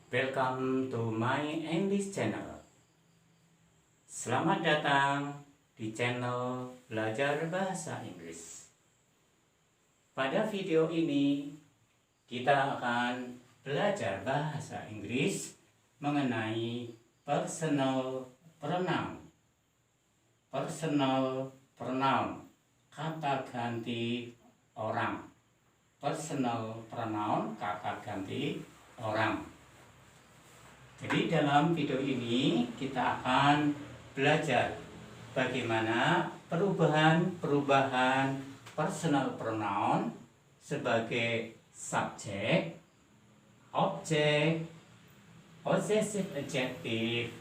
Welcome to my English channel. Selamat datang di channel Belajar Bahasa Inggris. Pada video ini kita akan belajar bahasa Inggris mengenai personal pronoun. Personal pronoun, kata ganti orang. Personal pronoun, kata ganti orang. Jadi dalam video ini kita akan belajar bagaimana perubahan personal pronoun sebagai subjek, objek, possessive adjective,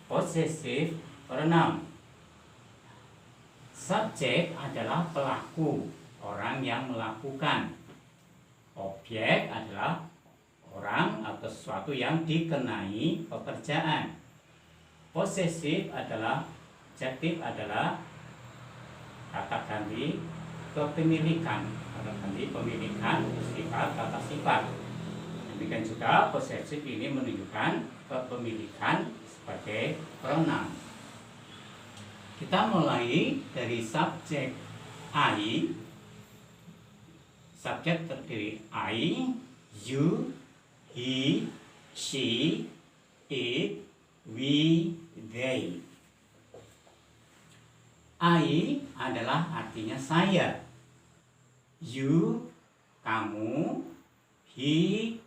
possessive pronoun. Subjek adalah pelaku, orang yang melakukan. Objek adalah orang atau sesuatu yang dikenai pekerjaan. Possessive adalah, adjektif adalah kata ganti kepemilikan, kata ganti pemilikan, sifat, kata sifat. Demikian juga possessive ini menunjukkan kepemilikan sebagai pronoun. Kita mulai dari subjek I. Subjek terdiri I, you, he, she, it, we, they. I adalah artinya saya. You, kamu. He,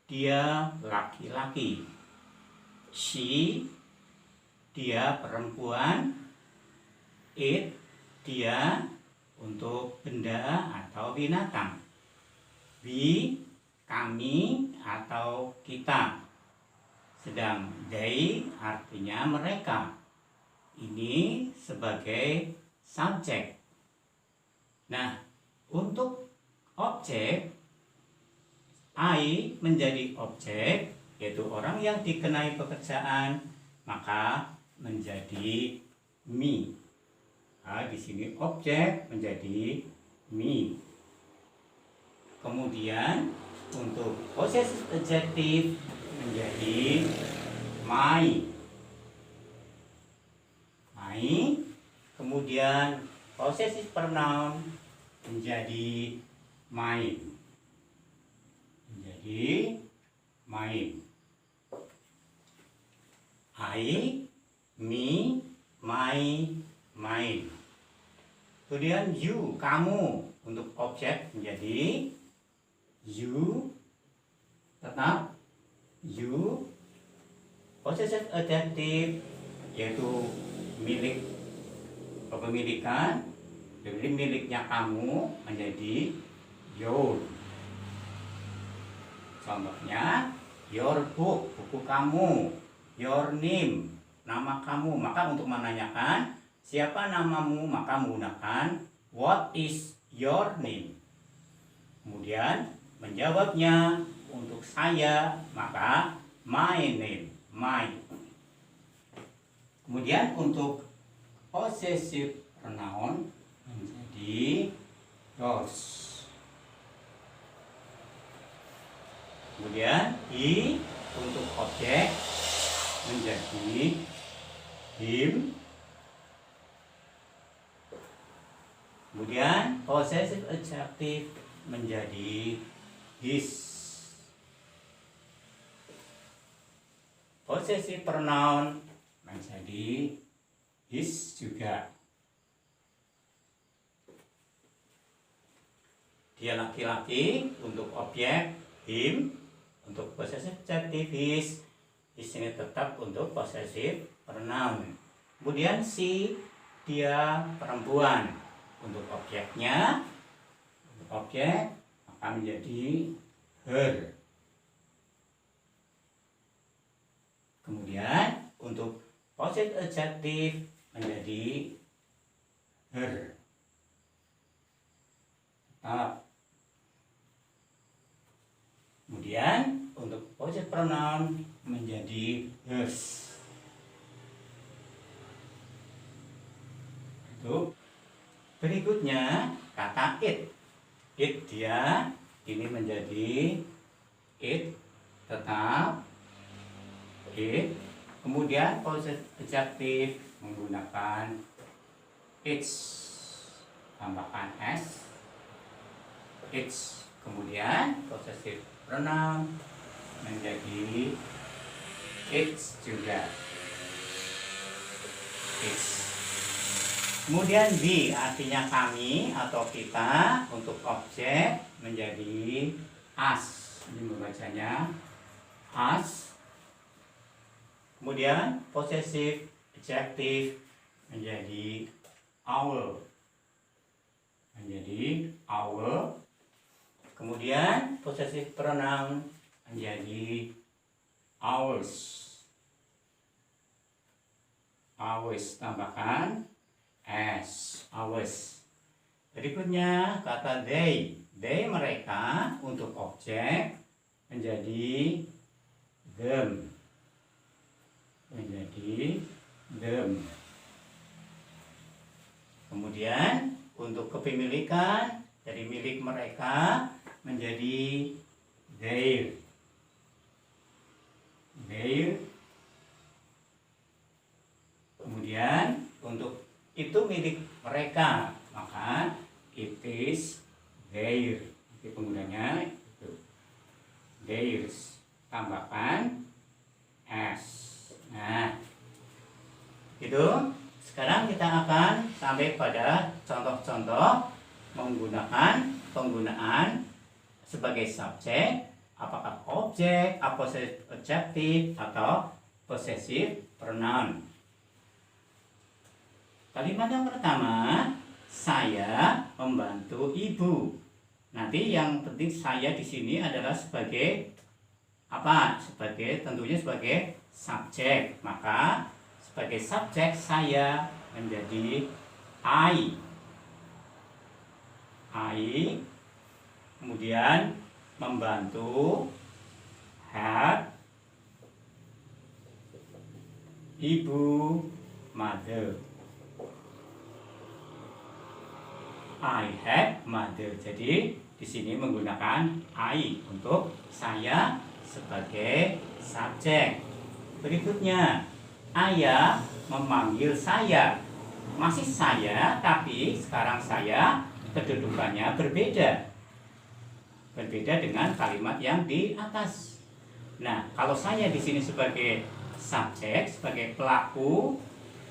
dia laki-laki. She, dia perempuan. It, dia untuk benda atau binatang. We, kami atau kita. Sedang they artinya mereka. Ini sebagai subjek. Nah, untuk objek, I menjadi objek, yaitu orang yang dikenai pekerjaan, maka menjadi me. Nah, di sini objek menjadi me. Kemudian untuk possessive adjective menjadi my. My. Kemudian possessive pronoun menjadi mine. Menjadi mine. I, me, my, mine. Kemudian you, kamu, untuk objek menjadi you, tetap you. Possessive adjective yaitu milik, kepemilikan, jadi miliknya kamu menjadi your. Contohnya your book, buku kamu. Your name, nama kamu. Maka untuk menanyakan siapa namamu, maka menggunakan what is your name. Kemudian menjawabnya untuk saya, maka my name, my. Kemudian untuk possessive pronoun menjadi yours. Kemudian he untuk objek menjadi him. Kemudian possessive adjective menjadi his. Possessive pronoun menjadi his juga. Dia laki-laki untuk objek him, untuk possessive adjective his. Di sini tetap untuk possessive pronoun. Kemudian she, dia perempuan, untuk objeknya, untuk objek maka menjadi her. Kemudian untuk possessive adjective menjadi her. Kemudian untuk possessive pronoun menjadi hers. Itu. Berikutnya kata it. It dia ini menjadi it, tetap it. Kemudian possessive adjektif menggunakan its, tambahkan s, its. Kemudian possessive pronoun menjadi its juga, its. Kemudian we artinya kami atau kita, untuk objek menjadi us. Ini membacanya us. Kemudian possessive adjective menjadi our, menjadi our. Kemudian possessive pronoun menjadi ours, ours, tambahkan s, ours. Berikutnya kata they, mereka, untuk objek menjadi them, menjadi them. Kemudian untuk kepemilikan dari milik mereka menjadi their, their. Kemudian untuk itu milik mereka, maka it is their. Jadi penggunanya itu theirs, tambahkan s. Nah, itu. Sekarang kita akan sampai pada contoh-contoh menggunakan penggunaan sebagai subjek, apakah objek, possessive adjective, atau possessive pronoun. Kalimat yang pertama, saya membantu ibu. Nanti yang penting saya di sini adalah sebagai apa? Tentunya sebagai subjek. Maka sebagai subjek saya menjadi I. Kemudian membantu, help, ibu, mother. I have mother. Jadi di sini menggunakan I untuk saya sebagai subjek. Berikutnya, ayah memanggil saya. Masih saya, tapi sekarang saya kedudukannya berbeda. Berbeda dengan kalimat yang di atas. Nah, kalau saya di sini sebagai subjek, sebagai pelaku,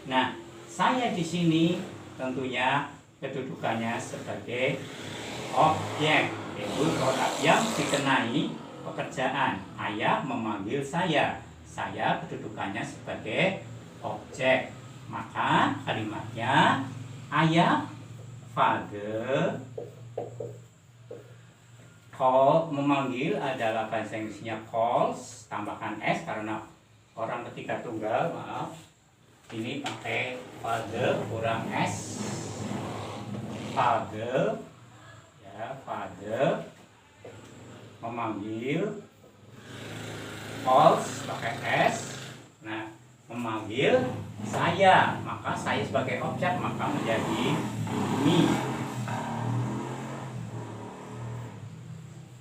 nah, saya di sini tentunya kedudukannya sebagai objek, yaitu produk yang dikenai pekerjaan. Ayah memanggil saya kedudukannya sebagai objek. Maka kalimatnya ayah, father, call, memanggil adalah bahasa Inggrisnya calls, tambahkan s karena orang ketiga tunggal, maaf. Ini pakai father kurang s. Father, ya, father memanggil, calls pakai s. Nah, memanggil saya, maka saya sebagai objek maka menjadi me.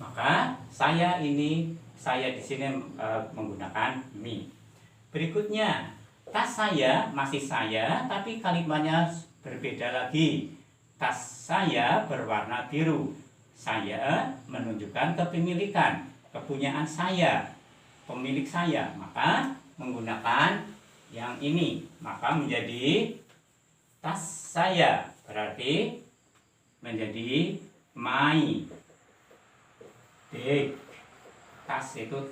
Maka saya di sini menggunakan me. Berikutnya, tas saya masih saya, tapi kalimatnya berbeda lagi. Tas saya berwarna biru. Saya menunjukkan kepemilikan, kepunyaan saya, pemilik saya. Maka menggunakan yang ini, maka menjadi tas saya. Berarti menjadi my bag. Tas itu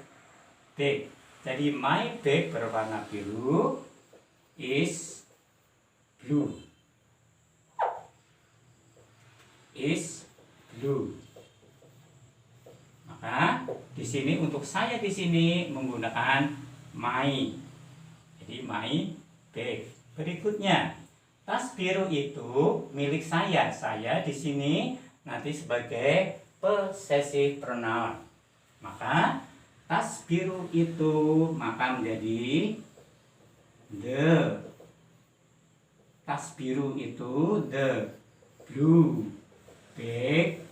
bag. Jadi my bag berwarna biru is blue. Is blue. Maka di sini untuk saya di sini menggunakan my. Jadi my bag. Berikutnya, tas biru itu milik saya. Saya di sini nanti sebagai possessive pronoun. Maka tas biru itu maka menjadi the. Tas biru itu the blue bag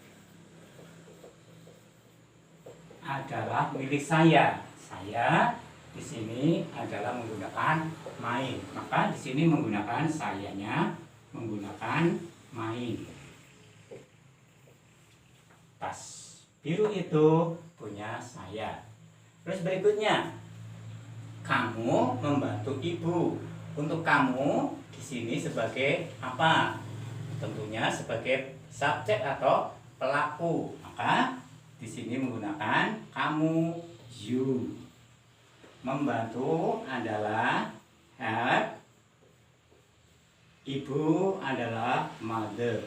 adalah milik saya. Saya di sini adalah menggunakan main. Maka di sini menggunakan sayanya, menggunakan main. Tas biru itu punya saya. Terus berikutnya, kamu membantu ibu. Untuk kamu di sini sebagai apa? Tentunya sebagai subjek atau pelaku. Maka di sini menggunakan kamu, you. Membantu adalah help. Ibu adalah mother.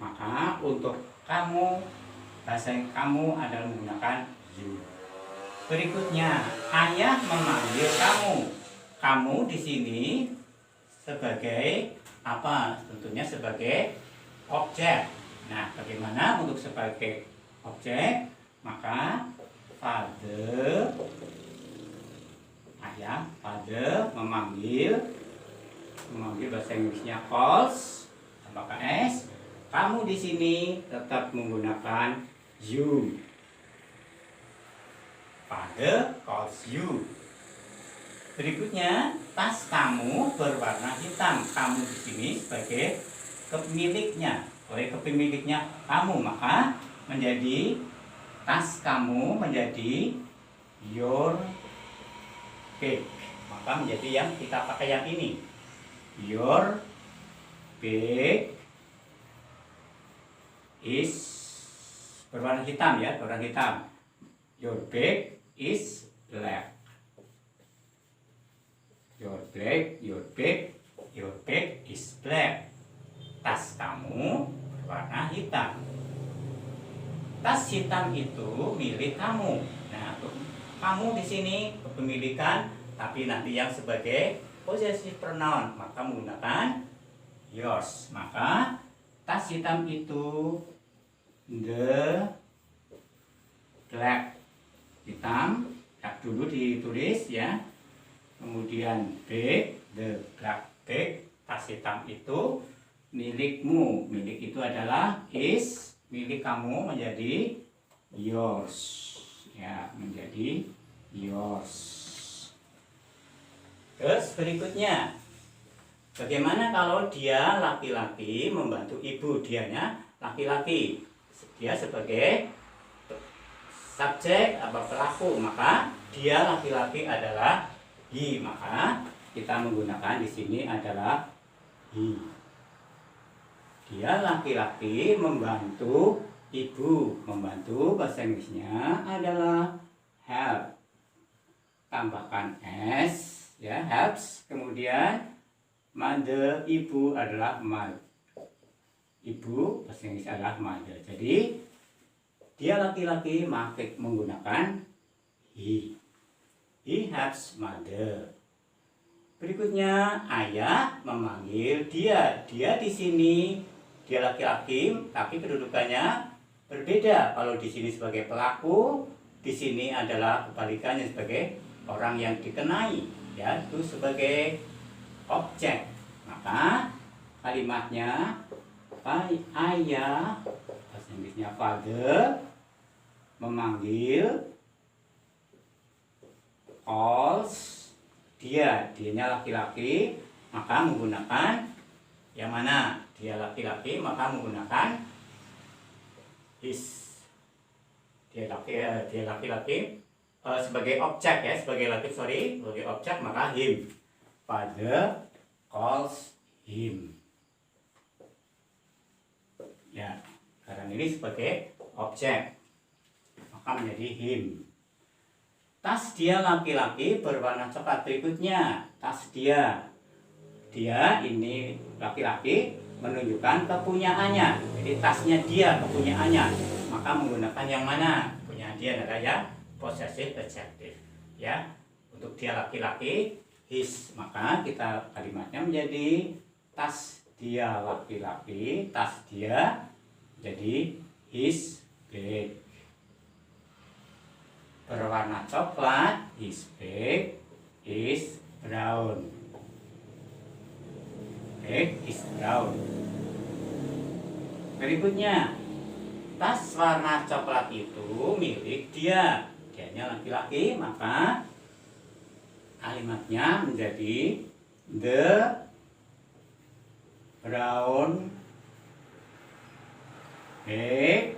Maka untuk kamu, bahasa kamu adalah menggunakan you. Berikutnya, ayah memanggil kamu. Kamu di sini sebagai apa? Tentunya sebagai objek. Nah, bagaimana untuk sebagai objek? Maka father, ayah, father memanggil bahasa Inggrisnya calls, tambah s. Kamu di sini tetap menggunakan you. Father calls you. Berikutnya, tas kamu berwarna hitam. Kamu di sini sebagai kepemiliknya. Oleh kepemiliknya kamu, maka menjadi tas kamu menjadi your bag. Maka menjadi yang kita pakai yang ini. Your bag is berwarna hitam ya, berwarna hitam. Your bag is black. Your bag is black. Tas kamu berwarna hitam. Tas hitam itu milik kamu. Nah, kamu di sini kepemilikan, tapi nanti yang sebagai possessive pronoun, maka menggunakan yours. Maka tas hitam itu the black, hitam, dulu ditulis ya. Kemudian bag, the black bag, tas hitam itu milikmu. Milik itu adalah is, milik kamu menjadi yours. Ya, menjadi yours. Terus berikutnya, bagaimana kalau dia laki-laki membantu ibu? Dianya laki-laki. Dia sebagai subjek atau pelaku, maka dia laki-laki adalah he. Maka kita menggunakan di sini adalah he. Dia laki-laki membantu ibu. Membantu bahasa Inggrisnya adalah help. Tambahkan s ya, helps. Kemudian mother, ibu adalah mother. Ibu bahasa Inggris adalah mother. Jadi dia laki-laki menggunakan he. He helps mother. Berikutnya, ayah memanggil dia. Dia di sini dia laki-laki, tapi kedudukannya berbeda. Kalau di sini sebagai pelaku, di sini adalah kebalikannya sebagai orang yang dikenai, ya, itu sebagai objek. Maka kalimatnya ayah, bahasa Inggrisnya father, memanggil calls dianya laki-laki, maka menggunakan yang mana? Dia laki-laki, maka menggunakan his. Dia laki-laki sebagai objek ya, sebagai objek, maka him. Father calls him. Ya, karena ini sebagai objek, maka menjadi him. Tas dia laki-laki berwarna coklat. Berikutnya, tas dia ini laki-laki menunjukkan kepunyaannya. Jadi tasnya dia kepunyaannya, maka menggunakan yang mana? Punya dia adalah ya possessive adjective ya. Untuk dia laki-laki his, maka kita kalimatnya menjadi tas dia laki-laki, tas dia jadi his bag. Berwarna coklat, his bag is brown. Bag is brown. Berikutnya, tas warna coklat itu milik dia. Dianya laki-laki, maka kalimatnya menjadi the brown bag.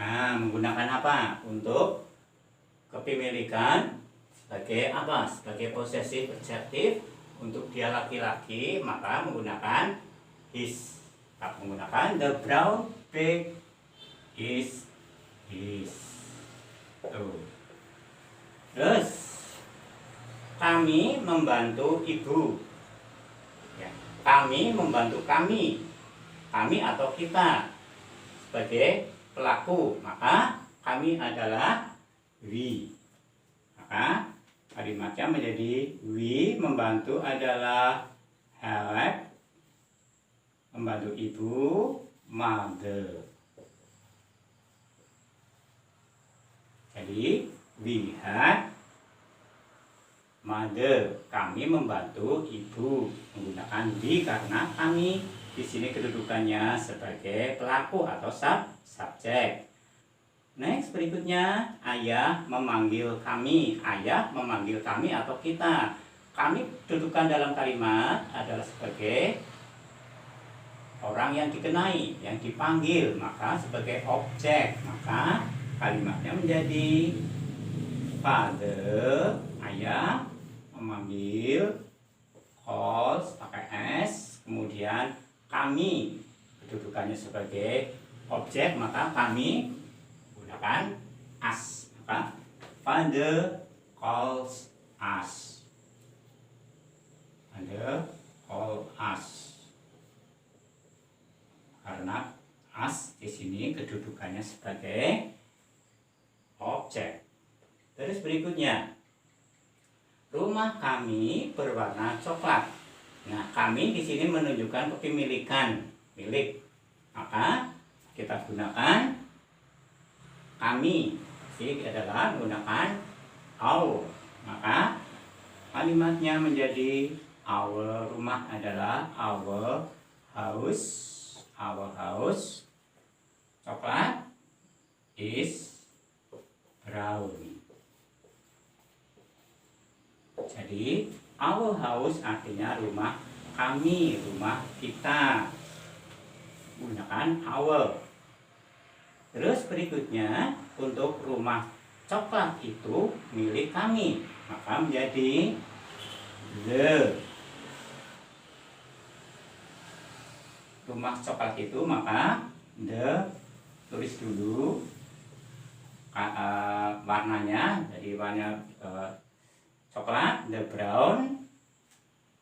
Nah, menggunakan apa? Untuk kepemilikan sebagai apa? Sebagai possessive adjective. Untuk dia laki-laki, maka menggunakan his. Menggunakan the brown bag is his. Tuh. Terus kami membantu ibu. Ya, kami membantu kami. Kami atau kita sebagai pelaku, maka kami adalah we. Maka kalimatnya menjadi we membantu adalah help, membantu ibu, mother. Jadi we had mother, kami membantu ibu, menggunakan we karena kami di sini kedudukannya sebagai pelaku atau subjek. Next, berikutnya ayah memanggil kami. Ayah memanggil kami atau kita. Kami kedudukan dalam kalimat adalah sebagai orang yang dikenai, yang dipanggil, maka sebagai objek. Maka kalimatnya menjadi father, ayah memanggil, calls pakai s, kemudian kami kedudukannya sebagai objek, maka kami gunakan us. Maka father calls us. Father call us. Karena us di sini kedudukannya sebagai objek. Terus berikutnya, rumah kami berwarna coklat. Nah, kami di sini menunjukkan kepemilikan, milik. Maka kita gunakan kami. Ini adalah menggunakan our. Maka kalimatnya menjadi our, rumah adalah our house. Our house coklat is brown. Jadi our house artinya rumah kami, rumah kita. Gunakan our. Terus berikutnya, untuk rumah coklat itu milik kami, maka menjadi the. Rumah coklat itu, maka the, tulis dulu warnanya, jadi warna coklat, the brown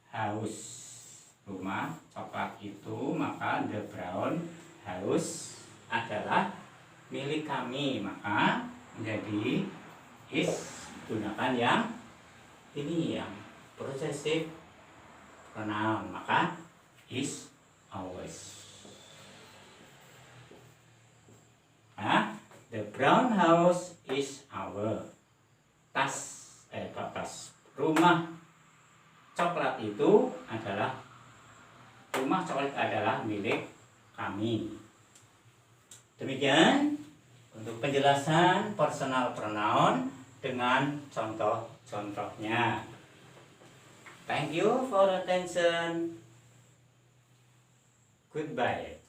house. Rumah coklat itu, maka the brown house adalah milik kami, maka menjadi is. Gunakan yang ini, yang possessive pronoun, maka is ours. The brown house is our. Rumah coklat itu adalah, rumah coklat adalah milik kami. Demikian untuk penjelasan personal pronoun dengan contoh-contohnya. Thank you for attention. Goodbye.